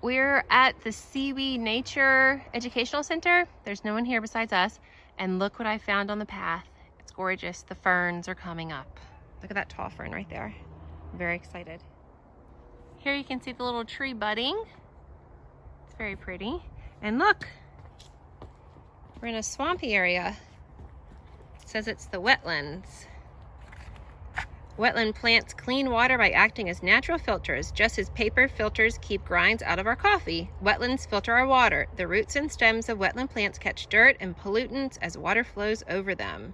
We're at the Sewee Nature Educational Center. There's no one here besides us. And look what I found on the path. It's gorgeous. The ferns are coming up. Look at that tall fern right there. I'm very excited. Here you can see the little tree budding. It's very pretty. And look, we're in a swampy area. It says it's the wetlands. Wetland plants clean water by acting as natural filters, just as paper filters keep grinds out of our coffee. Wetlands filter our water. The roots and stems of wetland plants catch dirt and pollutants as water flows over them.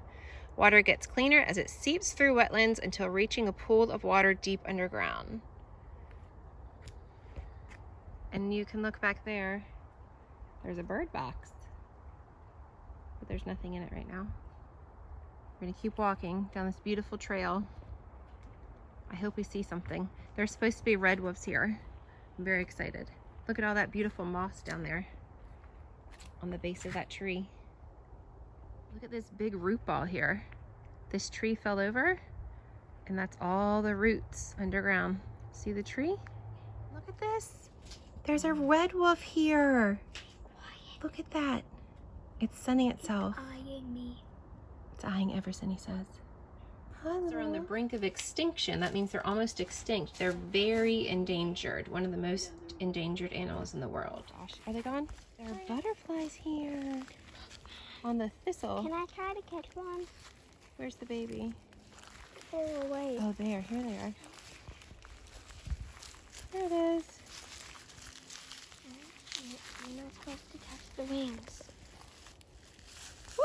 Water gets cleaner as it seeps through wetlands until reaching a pool of water deep underground. And you can look back there. There's a bird box, but there's nothing in it right now. We're gonna keep walking down this beautiful trail. I hope we see something. There's supposed to be red wolves here. I'm very excited. Look at all that beautiful moss down there on the base of that tree. Look at this big root ball here. This tree fell over and that's all the roots underground. See the tree? Look at this. There's a red wolf here. Look at that. It's sunning itself. It's eyeing me. It's eyeing Everson, he says. They're on the brink of extinction. That means they're almost extinct. They're very endangered. One of the most endangered animals in the world. Gosh, are they gone? There are butterflies here on the thistle. Can I try to catch one? Where's the baby? They're away. Oh, there. Here they are. There it is. You're not supposed to touch the wings. Woo!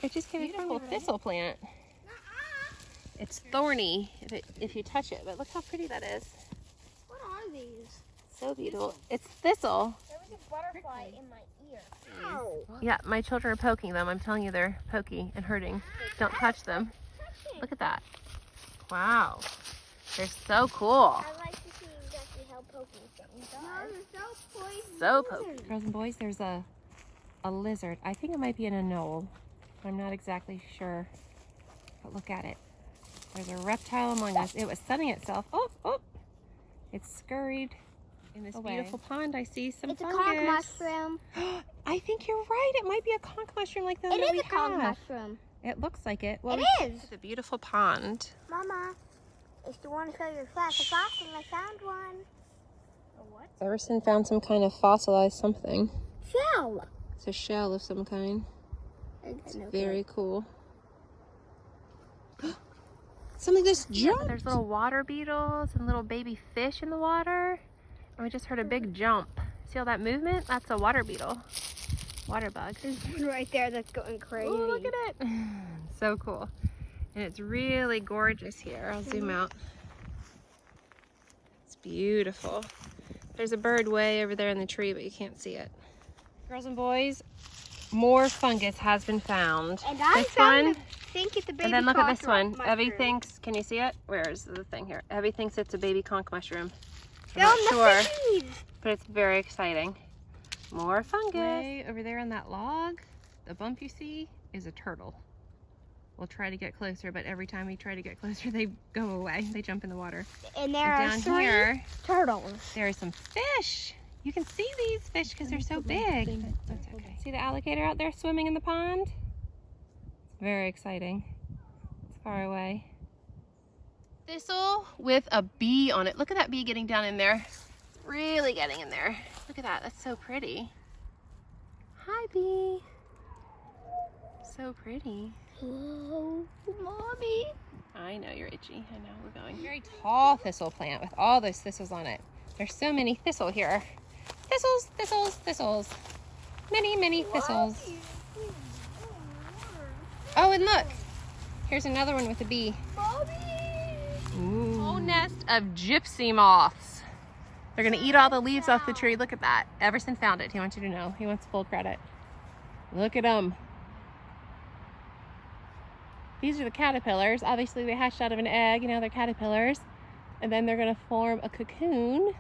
It just came from a thistle plant. It's thorny if you touch it, but look how pretty that is. What are these? So beautiful. It's thistle. There was a butterfly in my ear. Ow! Yeah, my children are poking them. I'm telling you, they're pokey and hurting. Don't touch them. Look at that. Wow. They're so cool. I like to see exactly how poking things are. Mom, it's so poison. So pokey. Girls and boys, there's a lizard. I think it might be in a knoll. I'm not exactly sure. But look at it. There's a reptile among us. It was sunning itself. Oh, oh. It scurried. In this beautiful pond, I see some fungus. It's a conch mushroom. I think you're right. It might be a conch mushroom like the one It that we is a conch have. mushroom. It looks like it. Well, It is. It's a beautiful pond. Mama, if you want to show your flash of fossil, I found one. A what? Everson found some kind of fossilized something. Shell. It's a shell of some kind. It's very cool. Something just jumped. There's little water beetles and little baby fish in the water. And we just heard a big jump. See all that movement? That's a water beetle. Water bug. There's one right there that's going crazy. Ooh, look at it. So cool. And it's really gorgeous here. I'll zoom out. It's beautiful. There's a bird way over there in the tree, but you can't see it. Girls and boys, more fungus has been found. And I think it's a baby. And then look at this one. mushroom. Evie thinks, can you see it? Where is the thing here? Evie thinks it's a baby conch mushroom. I'm They're not on sure, the seeds. but it's very exciting. More fungus. Way over there on that log, the bump you see is a turtle. We'll try to get closer, but every time we try to get closer, they go away. They jump in the water. And there are down three here, turtles. there are some fish. You can see these fish because they're so big. That's okay. See the alligator out there swimming in the pond? It's very exciting. It's far away. Thistle with a bee on it. Look at that bee getting down in there. It's really getting in there. Look at that. That's so pretty. Hi, bee. So pretty. Hello, Mommy. I know you're itchy. I know. We're going. Very tall thistle plant with all those thistles on it. There's so many thistle here. Thistles, thistles, thistles. Many, many thistles. Oh, and look. Here's another one with a bee. Mommy. Ooh. Whole nest of gypsy moths. They're gonna eat all the leaves off the tree. Look at that. Everson found it. He wants you to know. He wants full credit. Look at them. These are the caterpillars. Obviously they hatched out of an egg, you know, they're caterpillars. And then they're gonna form a cocoon.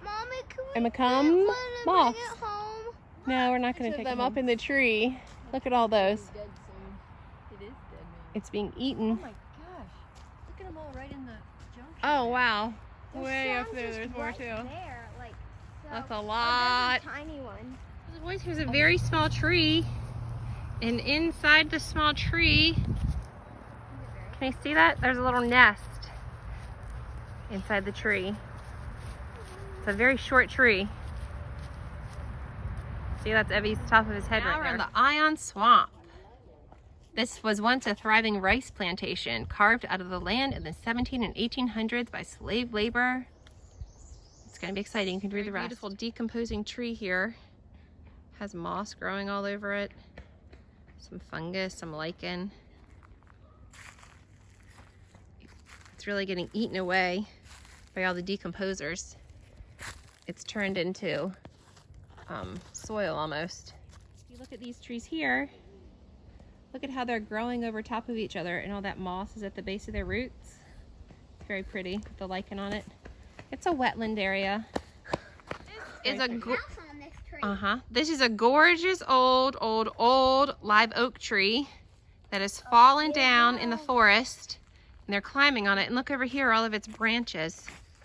Mommy, can we And become moths. bring it home? No, we're not gonna take them up in the tree. Look at all those. It is dead now. It's being eaten. Oh my gosh. Look at them all right in the junction. Oh wow. There's Way up some there, just there's more right too. There, like That's a lot. Oh, there's a tiny one. Boys, here's a very small tree. And inside the small tree, can you see that? There's a little nest inside the tree. It's a very short tree. See, that's Evie's top of his head right there. Now we're in the Ion Swamp. This was once a thriving rice plantation carved out of the land in the 17 and 1800s by slave labor. It's going to be exciting. You can read the rest. Beautiful decomposing tree here. Has moss growing all over it. Some fungus, some lichen. It's really getting eaten away by all the decomposers. It's turned into soil almost. You look at these trees here. Look at how they're growing over top of each other and all that moss is at the base of their roots. It's very pretty with the lichen on it. It's a wetland area. This is a gorgeous old live oak tree that has fallen down in the forest, and they're climbing on it. And look over here, all of its branches.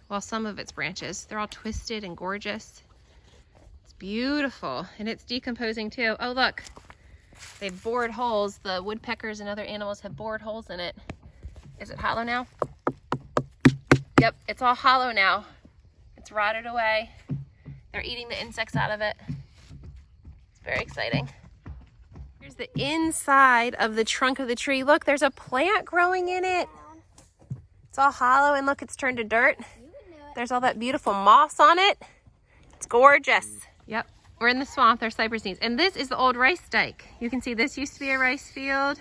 Well, some of its branches. They're all twisted and gorgeous. It's beautiful, and it's decomposing too. Oh, look. They've bored holes. The woodpeckers and other animals have bored holes in it. Is it hollow now? Yep, it's all hollow now. It's rotted away. They're eating the insects out of it. It's very exciting. Here's the inside of the trunk of the tree. Look, there's a plant growing in it. It's all hollow, and look, it's turned to dirt. There's all that beautiful moss on it. It's gorgeous. Yep. We're in the swamp. There's cypress knees. And this is the old rice dike. You can see this used to be a rice field.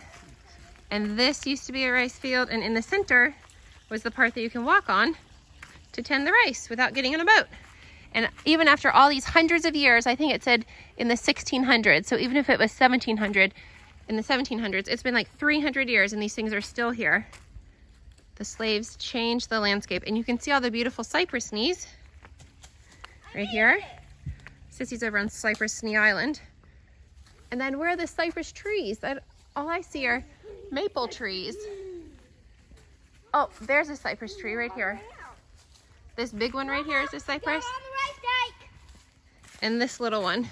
And this used to be a rice field. And in the center was the part that you can walk on to tend the rice without getting on a boat. And even after all these hundreds of years, I think it said in the 1600s. So even if it was 1700, in the 1700s, it's been like 300 years and these things are still here. The slaves changed the landscape. And you can see all the beautiful cypress knees right here. Sissy's over on Cypress Knee Island. And then where are the cypress trees? All I see are maple trees. Oh, there's a cypress tree right here. This big one right here is a cypress. And this little one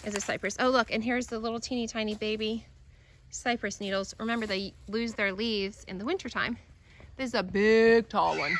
is a cypress. Oh, look, and here's the little teeny tiny baby cypress needles. Remember, they lose their leaves in the wintertime. This is a big, tall one.